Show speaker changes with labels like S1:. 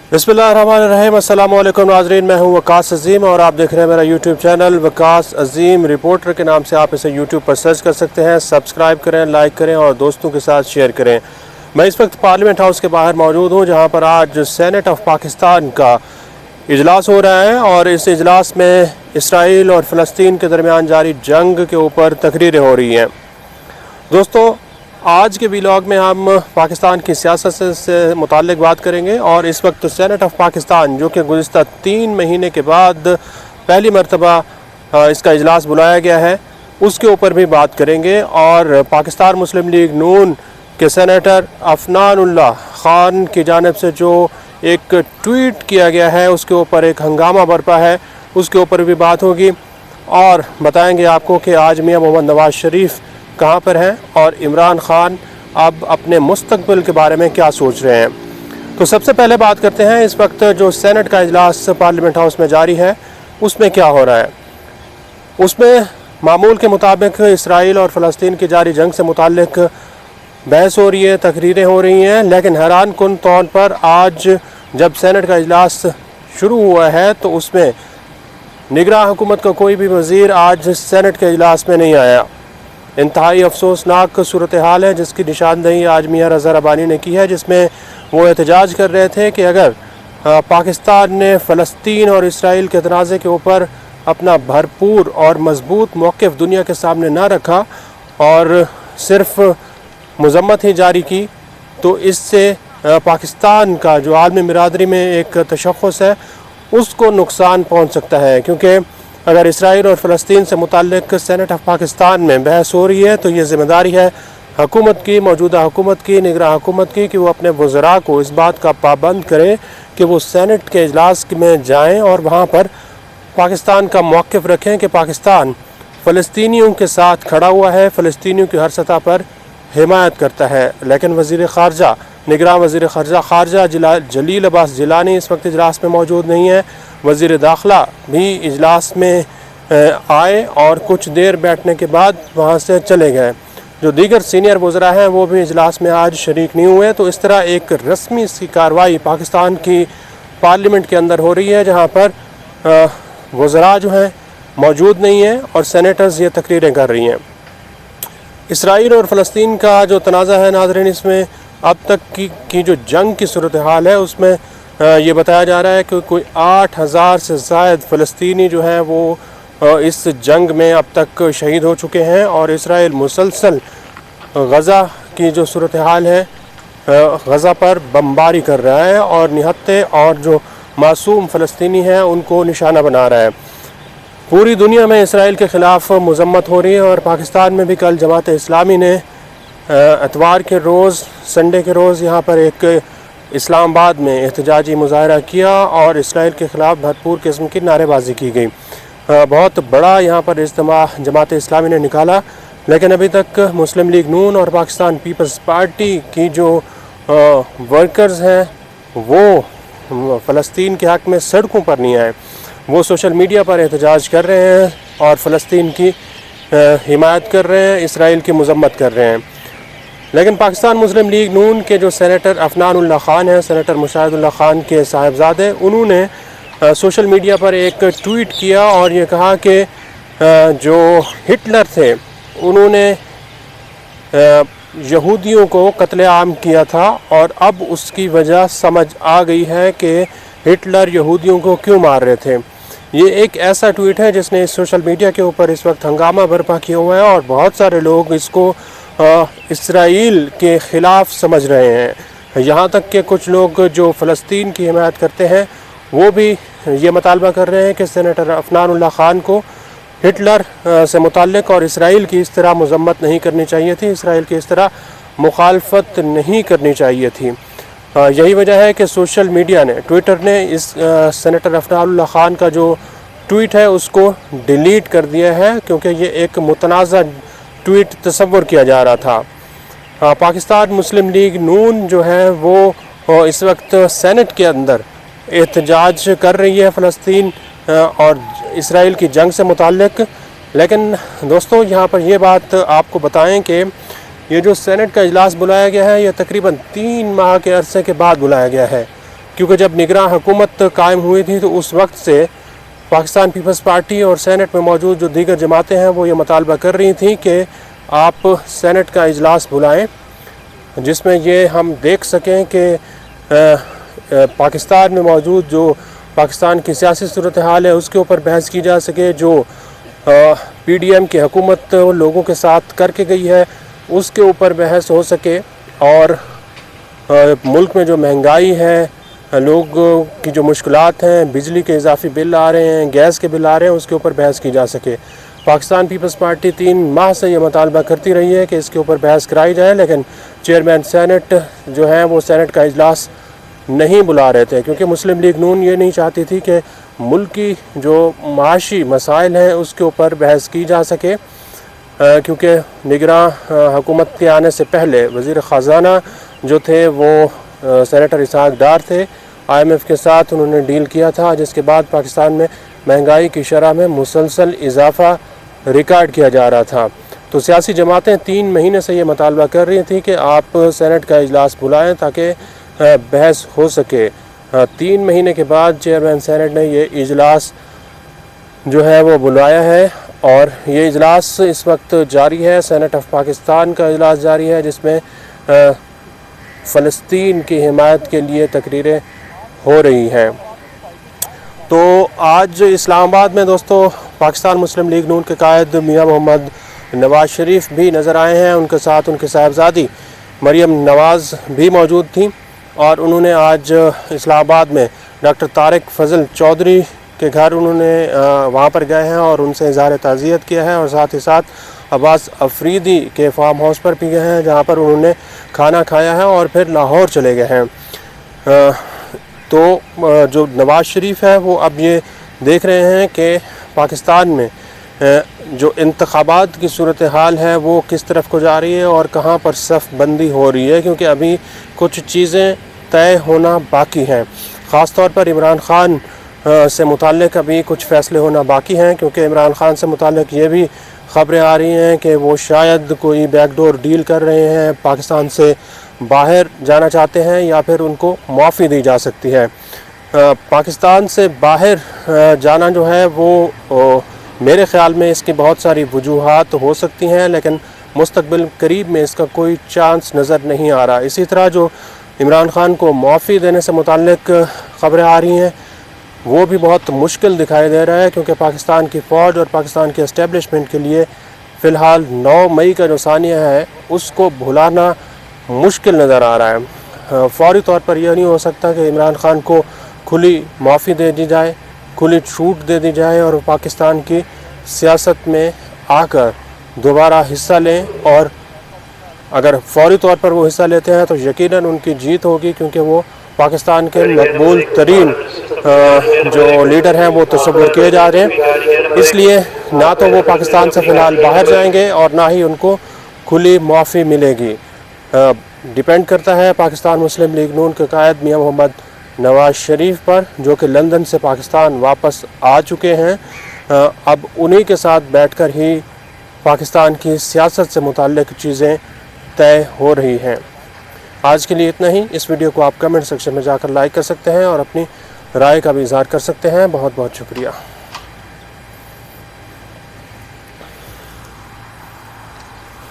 S1: बिस्मिल्लाहिर्रहमानिर्रहीम। अस्सलामु अलैकुम नाज़रीन, मैं हूं वकास अज़ीम और आप देख रहे हैं मेरा यूट्यूब चैनल वकास अज़ीम रिपोर्टर के नाम से। आप इसे यूट्यूब पर सर्च कर सकते हैं। सब्सक्राइब करें, लाइक करें और दोस्तों के साथ शेयर करें। मैं इस वक्त पार्लियामेंट हाउस के बाहर मौजूद हूं, जहां पर आज सेनेट ऑफ पाकिस्तान का इजलास हो रहा है और इस इजलास में इसराइल और फ़लस्तीन के दरमियान जारी जंग के ऊपर तकरीरें हो रही हैं। दोस्तों, आज के व्लॉग में हम पाकिस्तान की सियासत से मुताल्लिक बात करेंगे और इस वक्त सेनेट ऑफ पाकिस्तान, जो कि गुज़िश्ता 3 महीने के बाद पहली मरतबा इसका इजलास बुलाया गया है, उसके ऊपर भी बात करेंगे। और पाकिस्तान मुस्लिम लीग नून के सेनेटर अफनानुल्लाह खान की जानिब से जो एक ट्वीट किया गया है, उसके ऊपर एक हंगामा बरपा है, उसके ऊपर भी बात होगी। और बताएंगे आपको कि आज मियां मोहम्मद नवाज शरीफ कहाँ पर हैं और इमरान खान अब अपने मुस्तकबिल के बारे में क्या सोच रहे हैं। तो सबसे पहले बात करते हैं इस वक्त जो सेनेट का इजलास पार्लियामेंट हाउस में जारी है, उसमें क्या हो रहा है। उसमें मामूल के मुताबिक इसराइल और फ़लस्तीन की जारी जंग से मुताल्लिक बहस हो रही है, तकरीरें हो रही हैं। लेकिन हैरान कुन तौर पर आज जब सेनेट का इजलास शुरू हुआ है तो उसमें निगरान हुकूमत का कोई भी वज़ीर आज सेनेट के इजलास में नहीं आया। इंतहाई अफसोसनाक सूरत हाल है जिसकी निशानदही आज मियां रज़ा रब्बानी ने की है, जिसमें वो एहतजाज कर रहे थे कि अगर पाकिस्तान ने फ़लस्तीन और इसराइल के तनाज़े के ऊपर अपना भरपूर और मजबूत मौक़िफ़ दुनिया के सामने ना रखा और सिर्फ़ मज़म्मत ही जारी की, तो इससे पाकिस्तान का जो आलमी बिरादरी में एक तशख़्ख़ुस है उसको नुकसान पहुँच सकता है। क्योंकि अगर इसराइल और फ़लस्तीन से मुताल्लिक सेनेट ऑफ पाकिस्तान में बहस हो रही है तो ये ज़िम्मेदारी है हुकूमत की, मौजूदा हुकूमत की, निगरान हुकूमत की, कि वो अपने वज़रा को इस बात का पाबंद करे कि वो सेनेट के इजलास में जाएं और वहाँ पर पाकिस्तान का मौक़िफ़ रखें कि पाकिस्तान फ़लस्तीनियों के साथ खड़ा हुआ है, फ़लस्तीनियों की हर सतह पर हिमायत करता है। लेकिन वज़ीर ख़ारजा, निगरान वज़ीर ख़ारजा जलील अब्बास जिलानी इस वक्त इजलास में मौजूद नहीं है। वज़ीर दाखिला भी इजलास में आए और कुछ देर बैठने के बाद वहाँ से चले गए। जो दीगर सीनियर वज़रा हैं वो भी इजलास में आज शरीक नहीं हुए। तो इस तरह एक रस्मी सी कार्रवाई पाकिस्तान की पार्लियामेंट के अंदर हो रही है, जहाँ पर वज़रा जो हैं मौजूद नहीं हैं और सेनेटर्स ये तकरीरें कर रही हैं। इसराइल और फ़लस्तीन का जो तनाज़ा है नाज़रीन, इसमें अब तक की जो जंग की सूरत हाल है उसमें ये बताया जा रहा है कि कोई 8000 से ज़ायद फ़लस्तीनी जो हैं वो इस जंग में अब तक शहीद हो चुके हैं। और इसराइल मुसलसल गज़ा की जो सूरत हाल है, गज़ा पर बमबारी कर रहा है और निहत्ते और जो मासूम फ़लस्तीनी हैं उनको निशाना बना रहा है। पूरी दुनिया में इसराइल के ख़िलाफ़ मज़म्मत हो रही है और पाकिस्तान में भी कल जमात इस्लामी ने एतवार के रोज़, संडे के रोज़ यहाँ पर एक इस्लामाबाद में एहतजाजी मुज़ाहरा किया और इसराइल के ख़िलाफ़ भरपूर किस्म की नारेबाजी की गई। बहुत बड़ा यहाँ पर इज्तिमा जमात इस्लामी ने निकाला, लेकिन अभी तक मुस्लिम लीग नून और पाकिस्तान पीपल्स पार्टी की जो वर्कर्स हैं वो फ़लस्तीन के हक़ में सड़कों पर नहीं आए। वो सोशल मीडिया पर एहतजाज कर रहे हैं और फ़लस्तीन की हिमायत कर रहे हैं, इसराइल की मज़म्मत कर रहे हैं। लेकिन पाकिस्तान मुस्लिम लीग नून के जो सेनेटर अफनानुल्लाह खान हैं, सेनेटर मुशाहिदुल्लाह खान के साहिबजादे, उन्होंने सोशल मीडिया पर एक ट्वीट किया और ये कहा कि जो हिटलर थे उन्होंने यहूदियों को कत्लेआम किया था और अब उसकी वजह समझ आ गई है कि हिटलर यहूदियों को क्यों मार रहे थे। ये एक ऐसा ट्वीट है जिसने इस सोशल मीडिया के ऊपर इस वक्त हंगामा बर्पा किया हुआ है और बहुत सारे लोग इसको इसराइल के ख़िलाफ़ समझ रहे हैं। यहाँ तक कि कुछ लोग जो फ़लस्तीन की हिमायत करते हैं वो भी ये मुतालबा कर रहे हैं कि सेनेटर अफनानुल्लाह खान को हिटलर से मुताल्लिक़ और इसराइल की इस तरह मज़म्मत नहीं करनी चाहिए थी, इसराइल की इस तरह मुखालफत नहीं करनी चाहिए थी। यही वजह है कि सोशल मीडिया ने, ट्विटर ने इस सेनेटर अफनानुल्लाह खान का जो ट्वीट है उसको डिलीट कर दिया है, क्योंकि ये एक मुतनाज़ा ट्वीट तस्वर किया जा रहा था। पाकिस्तान मुस्लिम लीग नून जो है वो इस वक्त सेनेट के अंदर एहतजाज कर रही है फ़लस्तीन और इसराइल की जंग से मुताल्लिक़। लेकिन दोस्तों, यहाँ पर ये बात आपको बताएं कि ये जो सेनेट का इजलास बुलाया गया है ये तकरीबन 3 माह के अरसे के बाद बुलाया गया है क्योंकि जब निगरां हुकूमत कायम हुई थी तो उस वक्त से पाकिस्तान पीपल्स पार्टी और सेनेट में मौजूद जो दीगर जमातें हैं वो ये मुतालबा कर रही थी कि आप सेनेट का इजलास बुलाएं, जिसमें ये हम देख सकें कि पाकिस्तान में मौजूद जो पाकिस्तान की सियासी सूरत हाल है उसके ऊपर बहस की जा सके, जो PDM की हुकूमत लोगों के साथ करके गई है उसके ऊपर बहस हो सके, और मुल्क में जो महंगाई है, लोगों की जो मुश्किलात हैं, बिजली के इजाफी बिल आ रहे हैं, गैस के बिल आ रहे हैं, उसके ऊपर बहस की जा सके। पाकिस्तान पीपल्स पार्टी 3 माह से ये मुतालबा करती रही है कि इसके ऊपर बहस कराई जाए, लेकिन चेयरमैन सेनेट जो हैं वो सेनेट का इजलास नहीं बुला रहे थे, क्योंकि मुस्लिम लीग नून ये नहीं चाहती थी कि मुल्क की जो माशी मसाइल हैं उसके ऊपर बहस की जा सके, क्योंकि निगरां हुकूमत के आने से पहले वज़ीर ख़ज़ाना जो थे वो सेनेटर इसहाक डार थे। IMF के साथ उन्होंने डील किया था, जिसके बाद पाकिस्तान में महंगाई की शरह में मुसलसल इजाफा रिकॉर्ड किया जा रहा था। तो सियासी जमातें 3 महीने से ये मुतालबा कर रही थी कि आप सेनेट का इजलास बुलाएं ताकि बहस हो सके। 3 महीने के बाद चेयरमैन सेनेट ने ये इजलास जो है वो बुलाया है, और ये इजलास इस वक्त जारी है। सेनेट ऑफ पाकिस्तान का इजलास जारी है, जिसमें फ़लस्तीन की हिमायत के लिए तकरीरें हो रही हैं। तो आज इस्लामाबाद में दोस्तों पाकिस्तान मुस्लिम लीग नून के कायद मियां मोहम्मद नवाज़ शरीफ भी नज़र आए हैं, उनके साथ उनकी साहबजादी मरियम नवाज़ भी मौजूद थी, और उन्होंने आज इस्लामाबाद में डॉक्टर तारिक फजल चौधरी के घर उन्होंने वहाँ पर गए हैं और उनसे इज़हार ताज़ियत किया है, और साथ ही साथ अब्बास अफरीदी के फार्म हाउस पर भी गए हैं, जहाँ पर उन्होंने खाना खाया है और फिर लाहौर चले गए हैं। तो जो नवाज़ शरीफ है वो अब ये देख रहे हैं कि पाकिस्तान में जो इंतखाबात की सूरत हाल है वो किस तरफ को जा रही है और कहाँ पर सफ़ बंदी हो रही है, क्योंकि अभी कुछ चीज़ें तय होना बाकी हैं। ख़ास तौर पर इमरान ख़ान से मुताल्लिक़ अभी कुछ फ़ैसले होना बाकी हैं, क्योंकि इमरान ख़ान से मुताल्लिक़ ये भी ख़बरें आ रही हैं कि वो शायद कोई बैकडोर डील कर रहे हैं, पाकिस्तान से बाहर जाना चाहते हैं या फिर उनको माफ़ी दी जा सकती है। पाकिस्तान से बाहर जाना जो है वो मेरे ख़्याल में इसकी बहुत सारी वजूहात हो सकती हैं, लेकिन मुस्तक़बिल करीब में इसका कोई चांस नज़र नहीं आ रहा। इसी तरह जो इमरान ख़ान को माफ़ी देने से मुताल्लिक़ ख़बरें आ रही हैं वो भी बहुत मुश्किल दिखाई दे रहा है, क्योंकि पाकिस्तान की फ़ौज और पाकिस्तान के इस्टेब्लिशमेंट के लिए फ़िलहाल 9 मई का जो सानिया है उसको भुलाना मुश्किल नज़र आ रहा है। फ़ौरी तौर पर यह नहीं हो सकता कि इमरान ख़ान को खुली माफ़ी दे दी जाए, खुली छूट दे दी जाए और पाकिस्तान की सियासत में आकर दोबारा हिस्सा लें, और अगर फ़ौरी तौर पर वो हिस्सा लेते हैं तो यकीनन उनकी जीत होगी, क्योंकि वो पाकिस्तान के मकबूल तरीन जो लीडर हैं वो तस्वुर किए जा रहे हैं। इसलिए ना तो वो पाकिस्तान से फ़िलहाल बाहर जाएंगे और ना ही उनको खुली माफ़ी मिलेगी। डिपेंड करता है पाकिस्तान मुस्लिम लीग नून के कायद मियां मोहम्मद नवाज़ शरीफ पर, जो कि लंदन से पाकिस्तान वापस आ चुके हैं। अब उन्हीं के साथ बैठकर ही पाकिस्तान की सियासत से मुताल्लिक़ चीज़ें तय हो रही हैं। आज के लिए इतना ही। इस वीडियो को आप कमेंट सेक्शन में जाकर लाइक कर सकते हैं और अपनी राय का भी इज़हार कर सकते हैं। बहुत बहुत शुक्रिया।